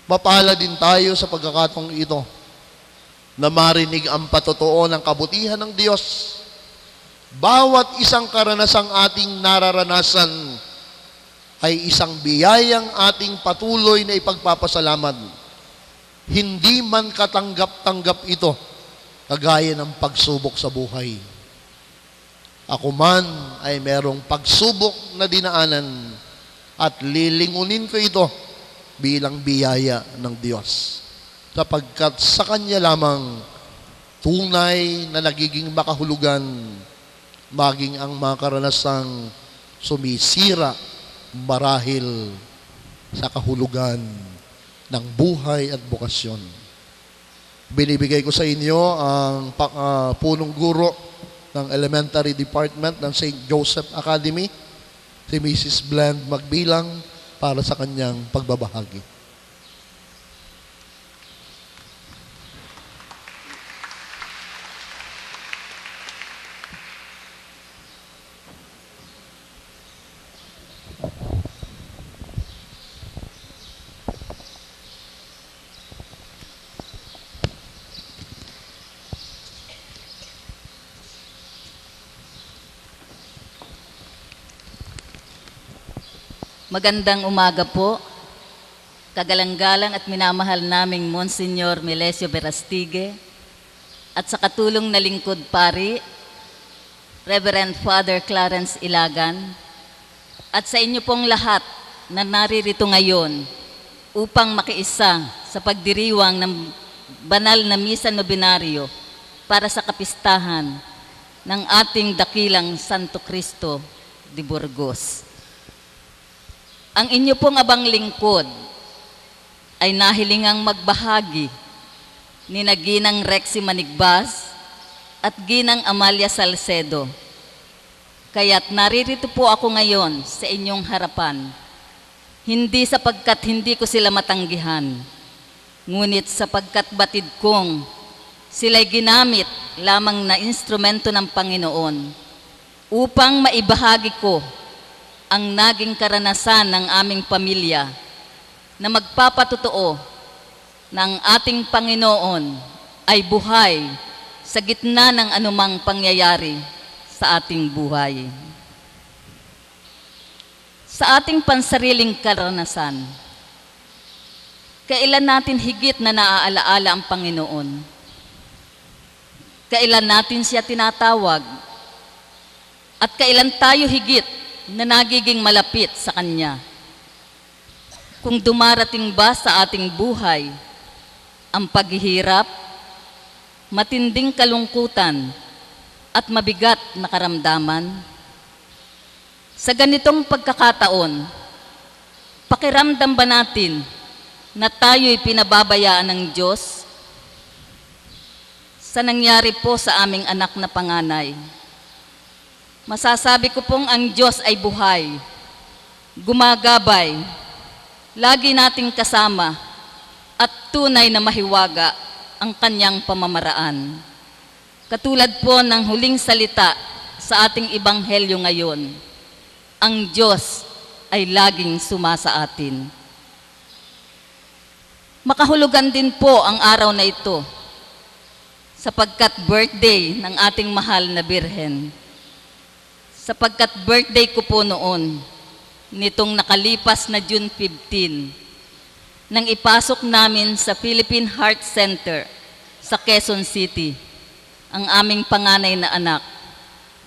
Mapala din tayo sa pagkakataong ito na marinig ang patotoo ng kabutihan ng Diyos. Bawat isang karanasang ating nararanasan ay isang biyayang ating patuloy na ipagpapasalamat. Hindi man katanggap-tanggap ito, kagaya ng pagsubok sa buhay. Ako man ay merong pagsubok na dinaanan at lilingunin ko ito bilang biyaya ng Diyos. Sapagkat sa Kanya lamang tunay na nagiging makahulugan maging ang mga karanasang sumisira marahil sa kahulugan ng buhay at bukasyon. Binibigay ko sa inyo ang punong guro ng Elementary Department ng St. Joseph Academy, si Mrs. Bland Magbilang, para sa kanyang pagbabahagi. Magandang umaga po, kagalang-galang at minamahal naming Monsignor Melesio Verastige at sa katulong na lingkod pari, Reverend Father Clarence Ilagan, at sa inyo pong lahat na naririto ngayon upang makiisa sa pagdiriwang ng banal na misa nobinaryo para sa kapistahan ng ating dakilang Santo Cristo de Burgos. Ang inyo pong abang lingkod ay nahilingang magbahagi ni Ginang Rexy Manigbas at Ginang Amalia Salcedo. Kaya't naririto po ako ngayon sa inyong harapan, hindi sapagkat hindi ko sila matanggihan, ngunit sapagkat batid kong sila'y ginamit lamang na instrumento ng Panginoon upang maibahagi ko ang naging karanasan ng aming pamilya na magpapatotoo ng ating Panginoon ay buhay sa gitna ng anumang pangyayari sa ating buhay. Sa ating pansariling karanasan, kailan natin higit na naaalaala ang Panginoon? Kailan natin siya tinatawag? At kailan tayo higit na nagiging malapit sa Kanya? Kung dumarating ba sa ating buhay ang paghihirap, matinding kalungkutan at mabigat na karamdaman, sa ganitong pagkakataon, pakiramdam ba natin na tayo'y pinababayaan ng Diyos? Sa nangyari po sa aming anak na panganay, masasabi ko pong ang Diyos ay buhay, gumagabay, lagi nating kasama, at tunay na mahiwaga ang Kanyang pamamaraan. Katulad po ng huling salita sa ating ebanghelyo ngayon, ang Diyos ay laging sumasa atin. Makahulugan din po ang araw na ito, sapagkat birthday ng ating mahal na Birhen. Sapagkat birthday ko po noon, nitong nakalipas na June 15, nang ipasok namin sa Philippine Heart Center sa Quezon City ang aming panganay na anak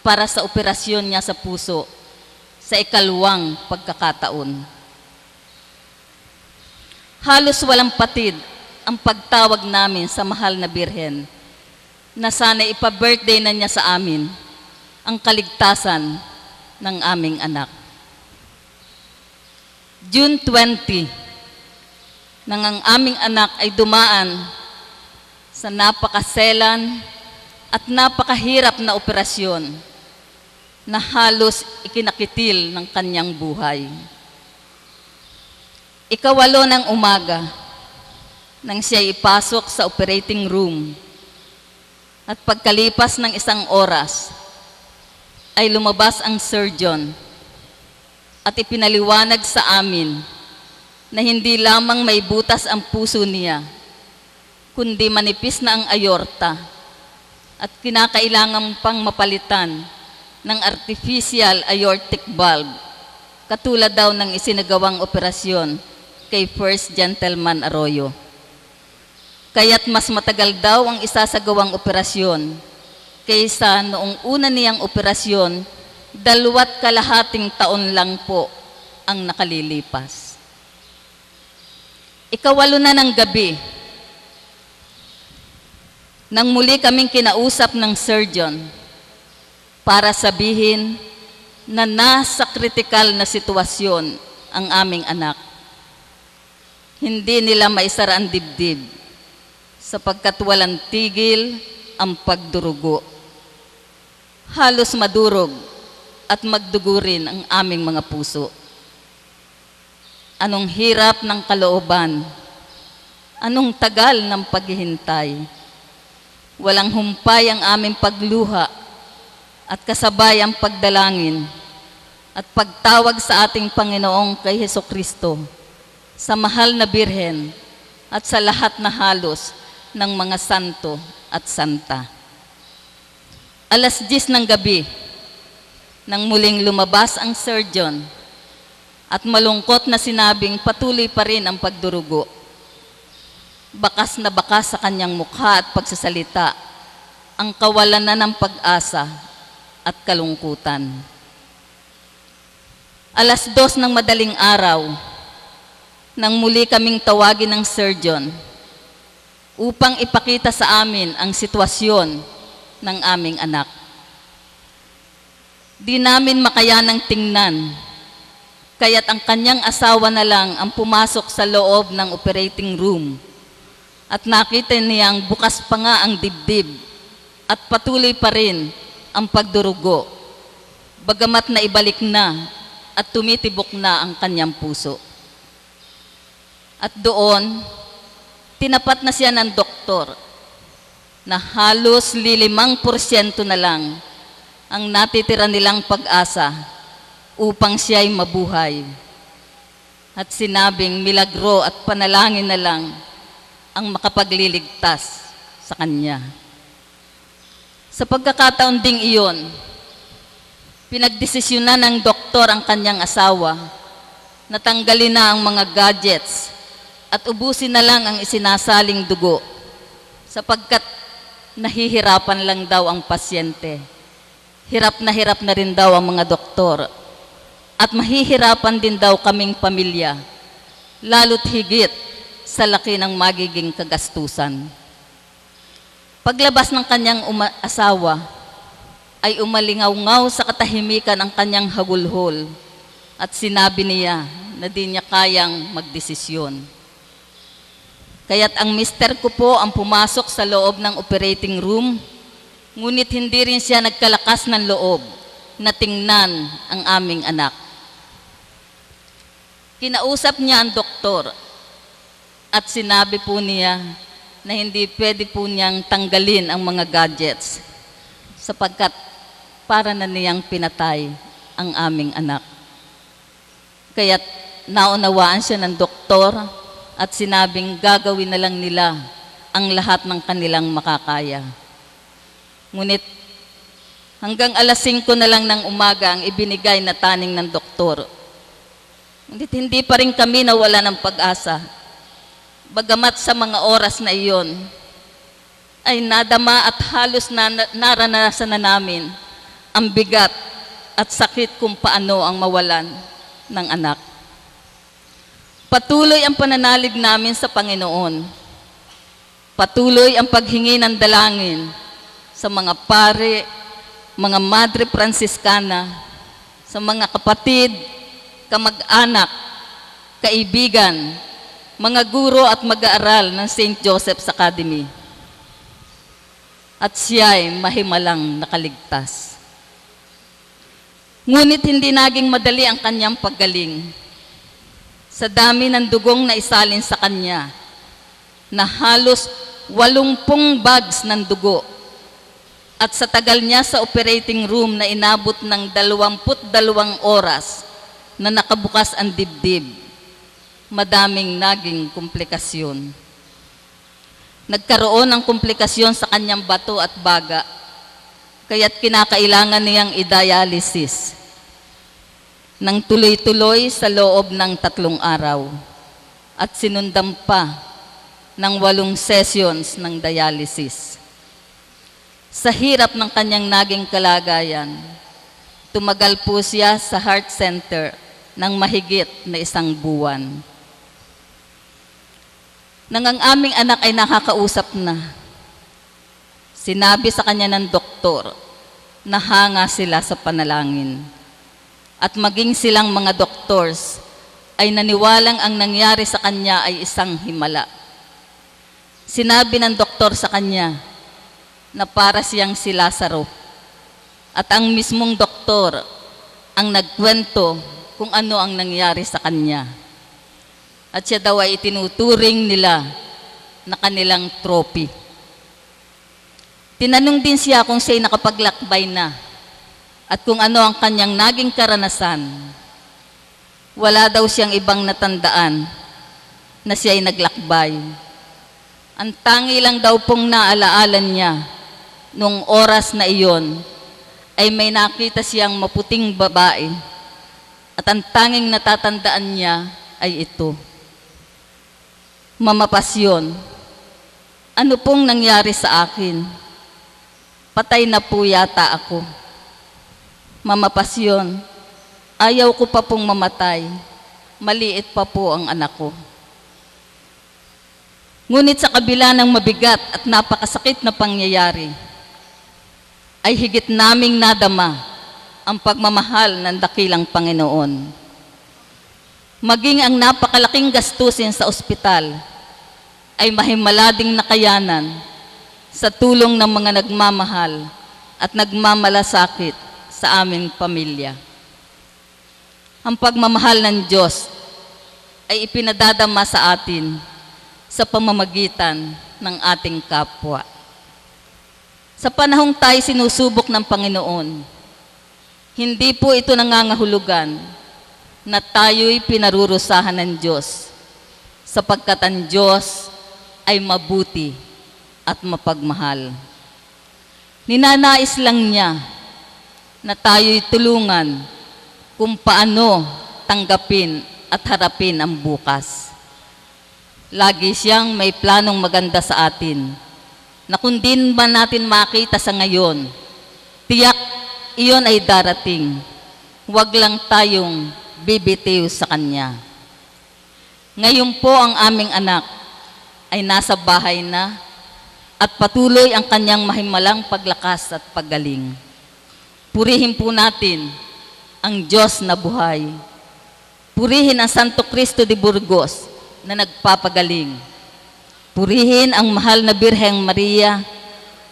para sa operasyon niya sa puso sa ikalawang pagkakataon. Halos walang patid ang pagtawag namin sa mahal na Birhen na sana ipa-birthday na niya sa amin ang kaligtasan ng aming anak. June 20, nang ang aming anak ay dumaan sa napakaselan at napakahirap na operasyon na halos ikinakitil ng kanyang buhay. Ikawalo ng umaga, nang siya ipasok sa operating room at pagkalipas ng 1 oras, ay lumabas ang surgeon at ipinaliwanag sa amin na hindi lamang may butas ang puso niya, kundi manipis na ang aorta at kinakailangan pang mapalitan ng artificial aortic valve, katulad daw ng isinagawang operasyon kay First Gentleman Arroyo. Kaya't mas matagal daw ang isasagawang operasyon kaysa noong una niyang operasyon, 2.5 taon lang po ang nakalilipas. Ikawalo na ng gabi, nang muli kaming kinausap ng surgeon para sabihin na nasa kritikal na sitwasyon ang aming anak. Hindi nila maisara ang dibdib sapagkat walang tigil ang pagdurugo. Halos madurog at magdugo rin ang aming mga puso. Anong hirap ng kalooban, anong tagal ng paghihintay. Walang humpay ang aming pagluha at kasabay ang pagdalangin at pagtawag sa ating Panginoong kay Hesukristo, sa mahal na Birhen at sa lahat na halos ng mga santo at santa. 10:00 ng gabi, nang muling lumabas ang surgeon at malungkot na sinabing patuloy pa rin ang pagdurugo. Bakas na bakas sa kanyang mukha at pagsasalita ang kawalan na ng pag-asa at kalungkutan. 2:00 ng madaling araw, nang muli kaming tawagin ng surgeon upang ipakita sa amin ang sitwasyon ng aming anak. Di namin makayanang tingnan, kaya't ang kanyang asawa na lang ang pumasok sa loob ng operating room at nakita niyang bukas pa nga ang dibdib at patuloy pa rin ang pagdurugo, bagamat na ibalik na at tumitibok na ang kanyang puso. At doon, tinapat na siya ng doktor na halos 5% na lang ang natitira nilang pag-asa upang siya'y mabuhay. At sinabing milagro at panalangin na lang ang makapagliligtas sa kanya. Sa pagkakataon ding iyon, pinagdesisyonan ng doktor ang kanyang asawa na tanggalin na ang mga gadgets at ubusin na lang ang isinasaling dugo sapagkat nahihirapan lang daw ang pasyente. Hirap na rin daw ang mga doktor at mahihirapan din daw kaming pamilya, lalo't higit sa laki ng magiging kagastusan. Paglabas ng kanyang asawa, ay umalingaw-ngaw sa katahimikan ang kanyang hagulhol at sinabi niya na di niya kayang magdesisyon. Kaya't ang mister ko po ang pumasok sa loob ng operating room, ngunit hindi rin siya nagkalakas ng loob na tingnan ang aming anak. Kinausap niya ang doktor at sinabi po niya na hindi pwede po niyang tanggalin ang mga gadgets sapagkat para na niyang pinatay ang aming anak. Kaya't naunawaan siya ng doktor at sinabing gagawin na lang nila ang lahat ng kanilang makakaya. Ngunit hanggang 5:00 na lang ng umaga ang ibinigay na taning ng doktor. Ngunit hindi pa rin kami nawala ng pag-asa. Bagamat sa mga oras na iyon, ay nadama at halos naranasan na namin ang bigat at sakit kung paano ang mawalan ng anak. Patuloy ang pananalig namin sa Panginoon. Patuloy ang paghingi ng dalangin sa mga pare, mga Madre Franciscana, sa mga kapatid, kamag-anak, kaibigan, mga guro at mag-aaral ng St. Joseph's Academy. At siya'y mahimalang nakaligtas. Ngunit hindi naging madali ang kanyang paggaling. Sa dami ng dugong na isalin sa kanya, na halos 80 bags ng dugo, at sa tagal niya sa operating room na inabot ng 22 oras na nakabukas ang dibdib, madaming naging komplikasyon. Nagkaroon ng komplikasyon sa kanyang bato at baga, kaya't kinakailangan niyang i-dialysis nang tuloy-tuloy sa loob ng 3 araw at sinundan pa ng 8 sessions ng dialysis. Sa hirap ng kanyang naging kalagayan, tumagal po siya sa heart center ng mahigit na 1 buwan. Nang ang aming anak ay nakakausap na, sinabi sa kanya ng doktor na hanga sila sa panalangin. At maging silang mga doctors ay naniwalang ang nangyari sa kanya ay isang himala. Sinabi ng doktor sa kanya na para siyang si Lazaro. At ang mismong doktor ang nagkwento kung ano ang nangyari sa kanya. At siya daw ay itinuturing nila na kanilang trophy. Tinanong din siya kung siya'y nakapaglakbay na at kung ano ang kanyang naging karanasan. Wala daw siyang ibang natandaan na siya'y naglakbay. Ang tangi lang daw pong naaalaalan niya noong oras na iyon ay may nakita siyang maputing babae at ang tanging natatandaan niya ay ito. Mama Pasyon, ano pong nangyari sa akin? Patay na po yata ako. Mama Pasyon, ayaw ko pa pong mamatay. Maliit pa po ang anak ko. Ngunit sa kabila ng mabigat at napakasakit na pangyayari, ay higit naming nadama ang pagmamahal ng dakilang Panginoon. Maging ang napakalaking gastusin sa ospital ay mahimala ding nakayanan sa tulong ng mga nagmamahal at nagmamalasakit sa aming pamilya. Ang pagmamahal ng Diyos ay ipinadadama sa atin sa pamamagitan ng ating kapwa. Sa panahong tayo sinusubok ng Panginoon, hindi po ito nangangahulugan na tayo'y pinarurusahan ng Diyos, sapagkat ang Diyos ay mabuti at mapagmahal. Ninanais lang niya na tayo'y tulungan kung paano tanggapin at harapin ang bukas. Lagi siyang may planong maganda sa atin, na kung din ba natin makita sa ngayon, tiyak iyon ay darating. Huwag lang tayong bibitiw sa Kanya. Ngayon po ang aming anak ay nasa bahay na at patuloy ang kanyang mahimalang paglakas at paggaling. Purihin po natin ang Diyos na buhay. Purihin ang Santo Cristo de Burgos na nagpapagaling. Purihin ang mahal na Birheng Maria,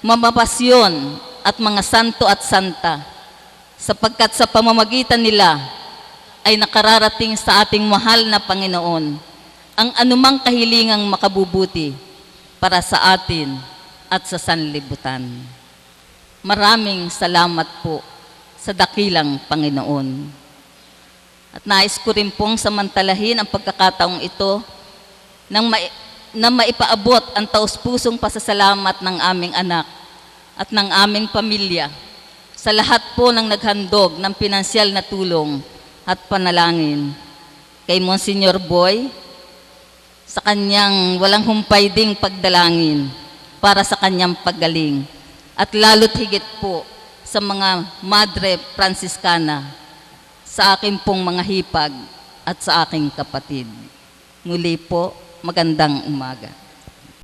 Mama Pasyon at mga santo at santa, sapagkat sa pamamagitan nila ay nakararating sa ating mahal na Panginoon ang anumang kahilingang makabubuti para sa atin at sa sanlibutan. Maraming salamat po sa dakilang Panginoon. At nais ko rin pong samantalahin ang pagkakataong ito na maipaabot ang taus-pusong pasasalamat ng aming anak at ng aming pamilya sa lahat po ng naghandog ng pinansyal na tulong at panalangin. Kay Monsignor Boy, sa kanyang walang humpay ding pagdalangin para sa kanyang paggaling, at lalo't higit po sa mga Madre Franciscana, sa aking pong mga hipag at sa aking kapatid. Muli po, magandang umaga.